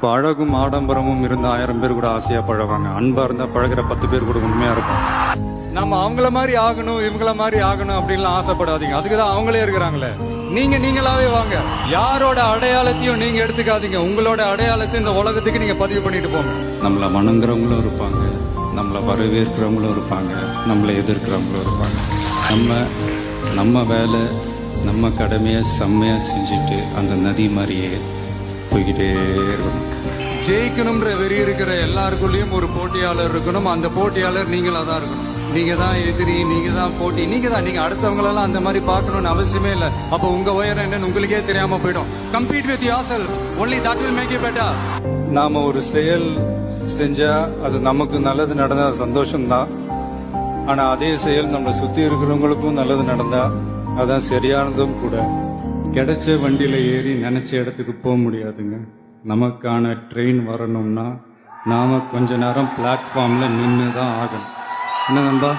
இப்போ அழகும் ஆடம்பரமும் இருந்த 1000 பேர் கூட ஆசையா பழவாங்க. அன்பா இருந்தா பழகிற 10 பேர் கூட உண்மையா இருக்கும். நம்ம அவங்கள மாதிரி ஆகணும் இவங்கள மாதிரி ஆகணும் அப்படின்லாம் ஆசைப்படாதீங்க. அதுக்குதான் அவங்களே இருக்கிறாங்களே. நீங்க நீங்களாவே வாங்க. யாரோட அடையாளத்தையும் நீங்க எடுத்துக்காதீங்க. உங்களோட அடையாளத்தை இந்த உலகத்துக்கு நீங்க பதிவு பண்ணிட்டு போங்க. நம்மள வணங்குறவங்களும் இருப்பாங்க, நம்மள வரவேற்கிறவங்களும் இருப்பாங்க, நம்மளை எதிர்க்கிறவங்களும் இருப்பாங்க. நம்ம வேலை நம்ம கடமையை செம்மையா செஞ்சுட்டு அந்த நதி மாதிரியே போய்கிட்டே இருக்கணும். ஜெயிக்கணும்ன்ற வெறி இருக்கிற எல்லாருக்குள்ளேயும் ஒரு போட்டியாளர் இருக்கணும். அந்த போட்டியாளர் நீங்களா தான் இருக்கணும். நீங்க தான் எதிரி, நீங்க தான் போட்டி, நீங்க அடுத்தவங்களெல்லாம் அந்த மாதிரி பார்க்கணும்னு அவசியமே இல்லை. அப்போ உங்க உயரம் என்னன்னு உங்களுக்கே தெரியாம போயிடும். Compete with yourself, only that will make you better. நாம ஒரு செயல் செஞ்சா அது நமக்கு நல்லது நடந்தா சந்தோஷம்தான். ஆனா அதே செயல் நம்மளை சுத்தி இருக்கிறவங்களுக்கும் நல்லது நடந்தா அதான் சரியானதும் கூட. கிடைச்ச வண்டியில ஏறி நினைச்ச இடத்துக்கு போக முடியாதுங்க. நமக்கான ட்ரெயின் வரணும்னா நாம கொஞ்ச நேரம் பிளாட்ஃபார்ம்ல நின்று தான் ஆகணும். என்ன நண்பா?